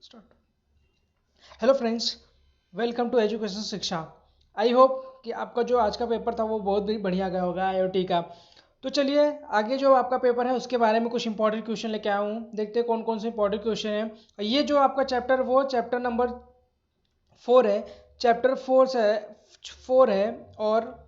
Start. Hello friends, welcome to education Shiksha. I hope कि आपका जो आज का पेपर था वो बहुत ही बढ़िया गया होगा आईओटी का। तो चलिए आगे जो आपका पेपर है उसके बारे में कुछ इंपॉर्टेंट क्वेश्चन लेके आया हूँ। देखते हैं कौन कौन से इंपॉर्टेंट क्वेश्चन हैं। ये जो आपका चैप्टर वो चैप्टर नंबर 4 है। चैप्टर 4 है और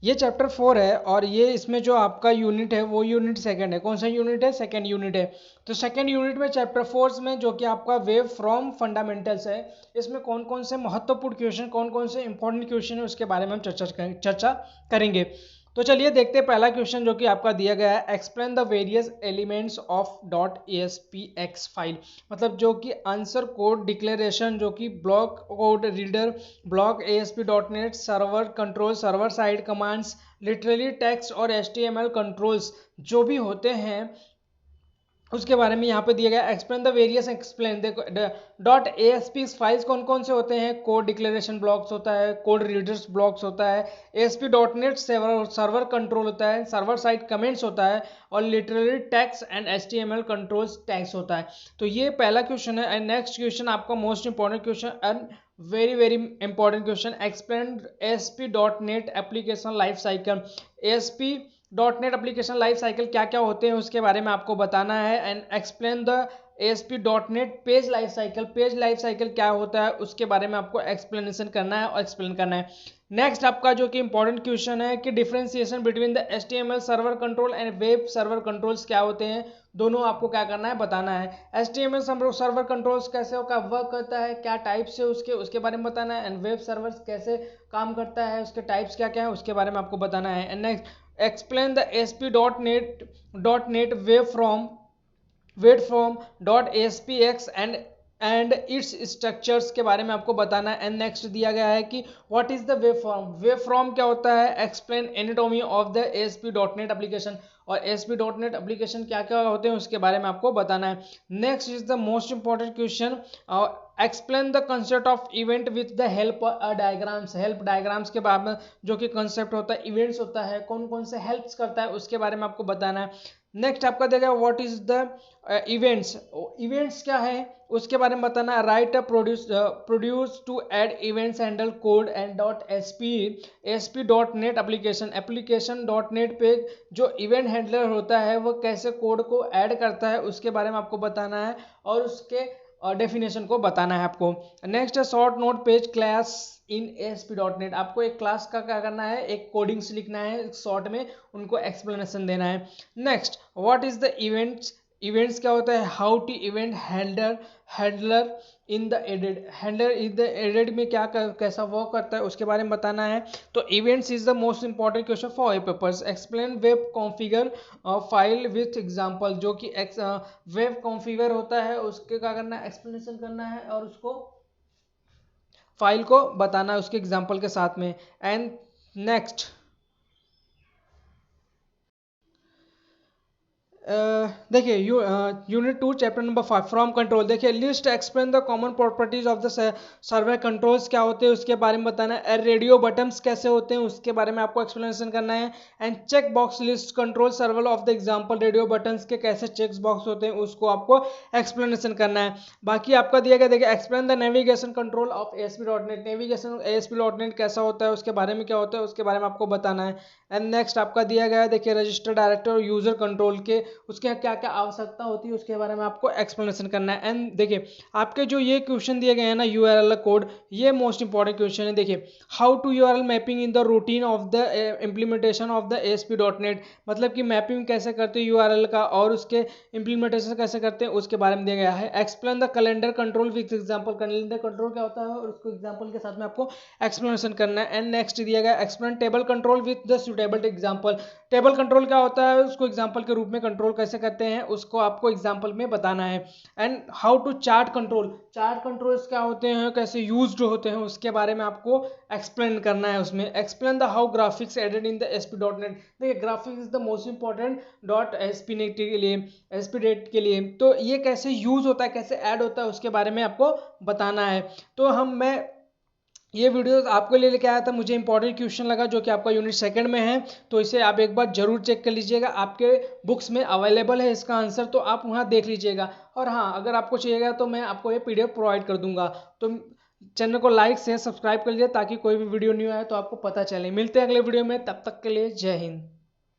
ये चैप्टर 4 है और ये इसमें जो आपका यूनिट है वो यूनिट सेकंड है। कौन सा यूनिट है? सेकंड यूनिट है। तो सेकंड यूनिट में चैप्टर 4 में जो कि आपका वेव फ्रॉम फंडामेंटल्स है, इसमें कौन कौन से महत्वपूर्ण क्वेश्चन, कौन कौन से इंपॉर्टेंट क्वेश्चन है उसके बारे में हम चर्चा करेंगे। तो चलिए देखते हैं पहला क्वेश्चन जो कि आपका दिया गया है। Explain the various elements of dot ASPX file. मतलब जो कि आंसर कोड डिक्लेरेशन जो कि block code reader, block ASP.NET server control, server side commands, literally text और HTML कंट्रोल्स जो भी होते हैं उसके बारे में यहाँ पे दिया गया। एक्सप्लेन द वेरियस, एक्सप्लेन देखो डॉट ASP फाइल्स कौन कौन से होते हैं। कोड डिक्लेरेशन ब्लॉक्स होता है, कोड रीडर्स ब्लॉक्स होता है, ASP.NET सर्वर कंट्रोल होता है, सर्वर साइड कमेंट्स होता है और literally text and HTML controls tags होता है। तो ये पहला क्वेश्चन है। एंड नेक्स्ट क्वेश्चन आपका most important question and very very important question. Explain ASP.NET application life cycle. ASP.NET application life cycle क्या क्या होते हैं उसके बारे में आपको बताना है। And explain the ASP.NET page life cycle. Page life cycle क्या होता है उसके बारे में आपको एक्सप्लेनेशन करना है और एक्सप्लेन करना है। नेक्स्ट आपका जो कि इंपॉर्टेंट क्वेश्चन है कि differentiation between the HTML server control and web server controls क्या होते हैं, दोनों आपको क्या करना है, बताना है। HTML सर्वर कंट्रोल्स कैसे वर्क करता है, क्या टाइप्स है उसके बारे में बताना है। एंड वेब सर्वर्स कैसे काम करता है, उसके टाइप्स क्या क्या है उसके बारे में आपको बताना है। And next explain the ASP.NET web from .ASPX and it's structures के बारे में आपको बताना है। एंड नेक्स्ट दिया गया है कि what is the web form. Web form क्या होता है। Explain anatomy of the ASP.NET application. और ASP.NEट एप्लीकेशन क्या क्या होते हैं उसके बारे में आपको बताना है। Next is the most important question. Explain the concept of event with the help diagrams. Help diagrams के बारे में जो कि कंसेप्ट होता है, इवेंट्स होता है, कौन कौन से हेल्प्स करता है उसके बारे में आपको बताना है। नेक्स्ट आपका देगा what is the events. Events क्या है उसके बारे में बताना है। Right produce to add events handle code and ASP.NET application .NET पे जो इवेंट हैंडलर होता है वो कैसे कोड को ऐड करता है उसके बारे में आपको बताना है और उसके डेफिनेशन को बताना है आपको। नेक्स्ट है short note page class in ASP.NET। आपको एक क्लास का क्या करना है, एक कोडिंग्स लिखना है शॉर्ट में, उनको एक्सप्लेनेशन देना है। Next what is the events. Events क्या होता है। How to event handler in the added. Handler in the added में क्या कैसा वर्क करता है उसके बारे में बताना है। तो events is the most important question for papers. Explain web configure file with example. जो कि वेब कॉन्फ़िगर होता है उसके क्या करना है, एक्सप्लेनेशन करना है और उसको फाइल को बताना है उसके एग्जांपल के साथ में। एंड नेक्स्ट देखिए unit 2 chapter number 5 from control. देखिए list explain the common properties of the server controls क्या होते हैं उसके बारे में बताना है। रेडियो बटन्स कैसे होते हैं उसके बारे में आपको एक्सप्लेनेशन करना है। And check box list control server of the example. Radio buttons के कैसे चेक बॉक्स होते हैं उसको आपको एक्सप्लेनेशन करना है। बाकी आपका दिया गया देखिए explain the navigation control of ASP.NET। Navigation ASP.NET कैसा होता है उसके बारे में क्या होता है उसके बारे में आपको बताना है। एंड नेक्स्ट आपका दिया गया है देखिए रजिस्टर डायरेक्टर और यूजर कंट्रोल के उसके क्या क्या आवश्यकता होती है उसके बारे में आपको एक्सप्लेनेशन करना है। एंड देखिए आपके जो ये क्वेश्चन दिए गए हैं ना URL कोड, ये मोस्ट इंपॉर्टेंट क्वेश्चन है। देखिए how to URL mapping in the routine of the implementation of the ASP.NET। मतलब कि मैपिंग कैसे करते हैं URL का और उसके इम्प्लीमेंटेशन कैसे करते हैं उसके बारे में दिया गया है। Explain the calendar control with example. Calendar control क्या होता है और उसको एग्जांपल के साथ में आपको एक्सप्लेनेशन करना है। एंड नेक्स्ट दिया गया explain table control with the suitable example. Table control क्या होता है उसको एग्जांपल के रूप में कंट्रोल कैसे करते हैं उसको आपको एग्जांपल में बताना है। And how to chart control. Chart controls क्या होते हैं, कैसे यूज्ड होते हैं उसके बारे में आपको एक्सप्लेन करना है उसमें। Explain the how graphics added in the ASP.NET। देखिए graphics is the most important .ASP.NET के लिए, ASP.NET के लिए। तो ये कैसे यूज होता है, कैसे ऐड होता है उसके बारे में आपको बताना है। तो मैं ये वीडियो आपके लिए लेके आया था, मुझे इंपॉर्टेंट क्वेश्चन लगा जो कि आपका यूनिट सेकंड में है, तो इसे आप एक बार जरूर चेक कर लीजिएगा। आपके बुक्स में अवेलेबल है इसका आंसर, तो आप वहाँ देख लीजिएगा। और हाँ, अगर आपको चाहिएगा तो मैं आपको ये PDF प्रोवाइड कर दूंगा। तो चैनल को लाइक शेयर सब्सक्राइब कर लीजिए ताकि कोई भी वीडियो न्यू आए तो आपको पता चले। मिलते हैं अगले वीडियो में, तब तक के लिए जय हिंद।